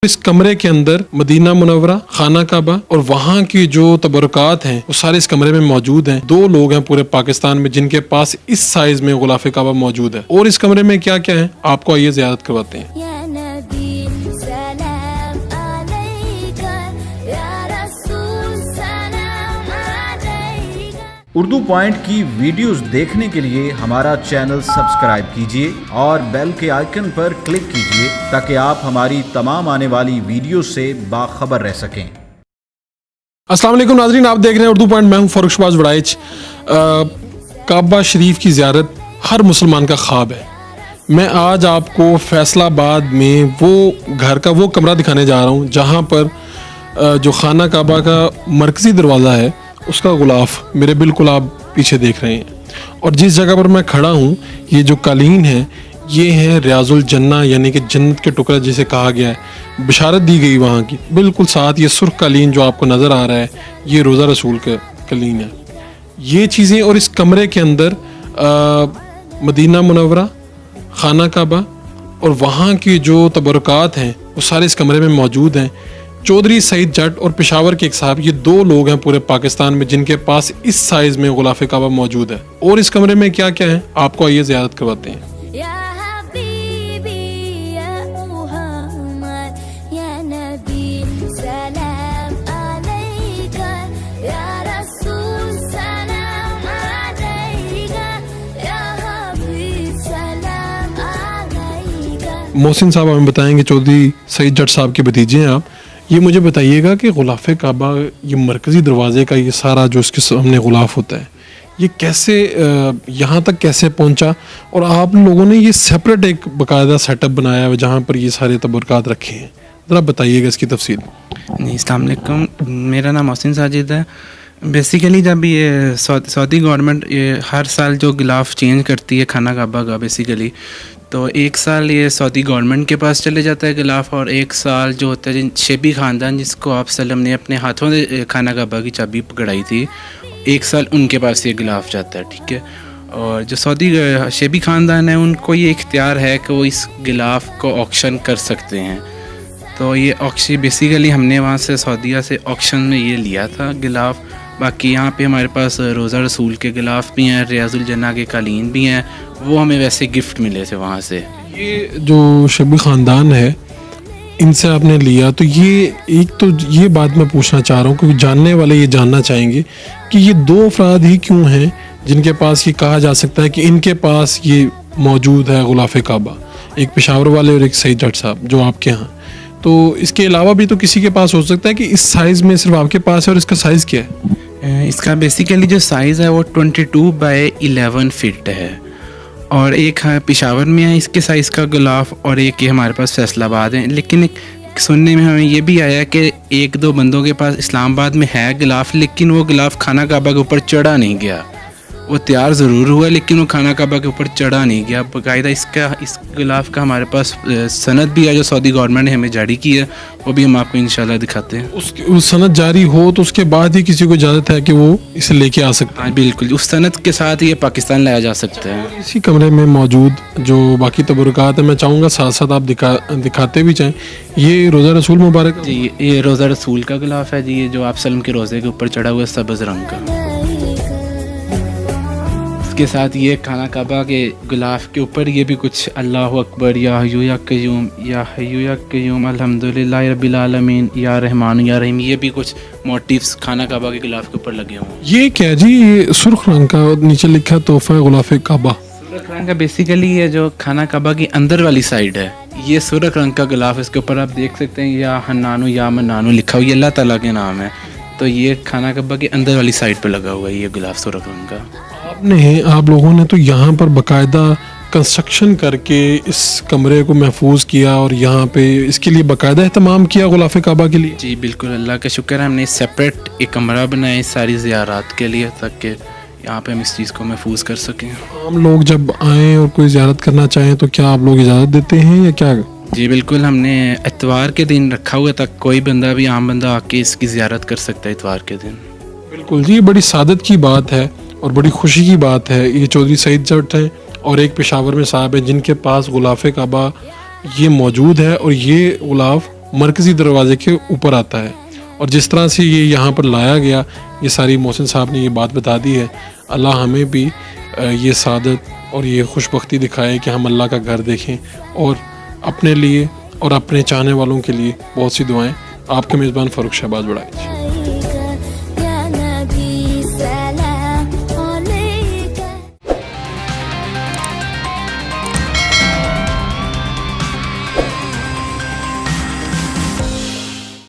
इस कमरे के अंदर मदीना मुनव्वरा, खाना काबा और वहाँ की जो तबरुकात हैं वो सारे इस कमरे में मौजूद हैं। 2 लोग हैं पूरे पाकिस्तान में जिनके पास इस साइज में गुलाफ काबा मौजूद है। और इस कमरे में क्या क्या है आपको आइए ज़ियारत करवाते हैं। उर्दू पॉइंट की वीडियोस देखने के लिए हमारा चैनल सब्सक्राइब कीजिए और बेल के आइकन पर क्लिक कीजिए ताकि आप हमारी तमाम आने वाली वीडियो से बाखबर रह सकें। अस्सलाम वालेकुम नाज़रीन, आप देख रहे हैं उर्दू पॉइंट। मैं हूं फ़ारूक शहबाज वड़ाइच। काबा शरीफ की ज़ियारत हर मुसलमान का ख्वाब है। मैं आज आपको फैसलाबाद में वो घर का वो कमरा दिखाने जा रहा हूँ जहाँ पर जो खाना काबा का मरकज़ी दरवाज़ा है उसका गुलाफ मेरे बिल्कुल आप पीछे देख रहे हैं। और जिस जगह पर मैं खड़ा हूँ ये जो कालीन है ये है रियाजुल जन्ना, यानी कि जन्नत के टुकड़ा जिसे कहा गया है, बिशारत दी गई वहाँ की। बिल्कुल साथ ये सुर्ख कालीन जो आपको नज़र आ रहा है ये रोज़ा रसूल का कालीन है। ये चीज़ें और इस कमरे के अंदर मदीना मुनव्वरा, खाना काबा और वहाँ की जो तबरुकात हैं वो सारे इस कमरे में मौजूद हैं। चौधरी सईद जट और पेशावर के एक साहब, ये 2 लोग हैं पूरे पाकिस्तान में जिनके पास इस साइज में गुलाफ काबा मौजूद है। और इस कमरे में क्या क्या है आपको आइए ज़ियारत करवाते हैं। मोहसिन साहब हमें बताएंगे, चौधरी सईद जट साहब के भतीजे हैं आप। ये मुझे बताइएगा कि गुलाफ काबा, ये मरकज़ी दरवाज़े का ये सारा जो इसके सामने गुलाफ होता है, ये कैसे यहाँ तक कैसे पहुँचा? और आप लोगों ने ये सेपरेट एक बाकायदा सेटअप बनाया है जहाँ पर ये सारे तबरुकात रखे हैं, ज़रा बताइएगा इसकी तफसील। अस्सलाम वालेकुम, मेरा नाम मोहसिन साजिद है। बेसिकली जब ये सऊदी गवर्नमेंट ये हर साल जो गिलाफ चेंज करती है खाना काबा का, बेसिकली तो एक साल ये सऊदी गवर्नमेंट के पास चले जाता है गिलाफ, और एक साल जो होता है शेबी ख़ानदान जिसको आप सल्लम ने अपने हाथों से खाना काबा की चाबी पकड़ाई थी, एक साल उनके पास ये गिलाफ जाता है, ठीक है। और जो सऊदी शेबी ख़ानदान है उनको ये इख्तियार है कि वो इस गिलाफ को ऑक्शन कर सकते हैं। तो ये ऑक्शन बेसिकली हमने वहाँ से सऊदीया से ऑक्शन में ये लिया था गिलाफ। बाकी यहाँ पे हमारे पास रोज़ा रसूल के गिलाफ भी हैं, रियाजुल जन्ना के कालीन भी हैं, वो हमें वैसे गिफ्ट मिले थे वहाँ से। ये जो शबी ख़ानदान है इनसे आपने लिया, तो ये एक तो ये बात मैं पूछना चाह रहा हूँ क्योंकि जानने वाले ये जानना चाहेंगे कि ये 2 अफराद ही क्यों हैं जिनके पास ये कहा जा सकता है कि इनके पास ये मौजूद है गुलाफ काबा, एक पेशावर वाले और एक सईद जट साहब जो आपके यहाँ। तो इसके अलावा भी तो किसी के पास हो सकता है कि इस साइज़ में सिर्फ आपके पास है। और इसका साइज़ क्या है? इसका बेसिकली जो साइज़ है वो 22 बाय 11 फीट है, और एक पेशावर में है इसके साइज़ का गिलाफ, और एक ये हमारे पास फैसलाबाद है। लेकिन एक सुनने में हमें ये भी आया कि 1-2 बंदों के पास इस्लामाबाद में है गिलाफ, लेकिन वो गिलाफ खाना काबा के ऊपर चढ़ा नहीं गया। वो तैयार ज़रूर हुआ लेकिन वो खाना काबा के ऊपर चढ़ा नहीं गया। बाकायदा इस गिलाफ का हमारे पास सनद भी है जो सऊदी गवर्नमेंट ने हमें जारी की है, वो भी हम आपको इंशाल्लाह दिखाते हैं। उस सनद जारी हो तो उसके बाद ही किसी को इजाज़त है कि वो इसे लेके आ सकता है? हाँ बिल्कुल, उस सनद के साथ ये पाकिस्तान लाया जा सकता है। इसी कमरे में मौजूद जो बाकी तबरुकात है मैं चाहूँगा साथ साथ आप दिखाते भी चाहें। ये रोज़ा रसूल मुबारक जी, ये रोज़ा रसूल का गिलाफ है जी, ये जो आप सल्लम के रोज़े के ऊपर चढ़ा हुआ है सब्ज़ रंग का। के साथ ये खाना काबा के गिलाफ के ऊपर ये भी कुछ अल्लाह अकबर, या हय्यू या क़य्यूम, या हय्यू या क़य्यूम, अल्हम्दुलिल्लाह रब्बिल आलमीन, या रहमान या रहीम, ये भी कुछ मोटिव्स खाना काबा के गिलाफ के ऊपर लगे हुए हैं। ये क्या जी? ये सुर्ख रंग का नीचे लिखा तोहफा गुलाफ काबा। सुर्ख रंग का बेसिकली ये जो खाना काबा की अंदर वाली साइड है ये सुर्ख रंग का गिलाफ, इसके ऊपर आप देख सकते हैं या हन्नानु या मन्नानु लिखा हुआ, ये अल्लाह ताला के नाम है। तो ये खाना काबा की अंदर वाली साइड पर लगा हुआ है ये गिलाफ सुर्ख रंग का। आप लोगों ने तो यहाँ पर बाकायदा कंस्ट्रक्शन करके इस कमरे को महफूज किया और यहाँ पे इसके लिए बाकायदा एहतमाम किया गुलाफ काबा के लिए। जी बिल्कुल, अल्लाह का शुक्र है, हमने सेपरेट एक कमरा बनाया इस सारी ज़ियारत के लिए ताकि यहाँ पे हम इस चीज़ को महफूज कर सकें। आम लोग जब आएँ और कोई ज़ियारत करना चाहें तो क्या आप लोग इजाज़त देते हैं या क्या? जी बिल्कुल, हमने इतवार के दिन रखा हुआ तक कोई बंदा भी आम बंदा आके इसकी ज़ियारत कर सकता है इतवार के दिन। बिल्कुल जी, बड़ी सादत की बात है और बड़ी खुशी की बात है। ये चौधरी सईद जट हैं और एक पेशावर में साहब हैं जिनके पास गुलाफ काबा ये मौजूद है और ये गुलाफ मरकज़ी दरवाज़े के ऊपर आता है। और जिस तरह से ये यहाँ पर लाया गया, ये सारी मोहसिन साहब ने ये बात बता दी है। अल्लाह हमें भी ये सादत और ये खुशबख्ती दिखाए कि हम अल्लाह का घर देखें और अपने लिए और अपने चाहने वालों के लिए बहुत सी दुआएं। आपके मेज़बान फ़ारूक शहबाज बड़ाइच।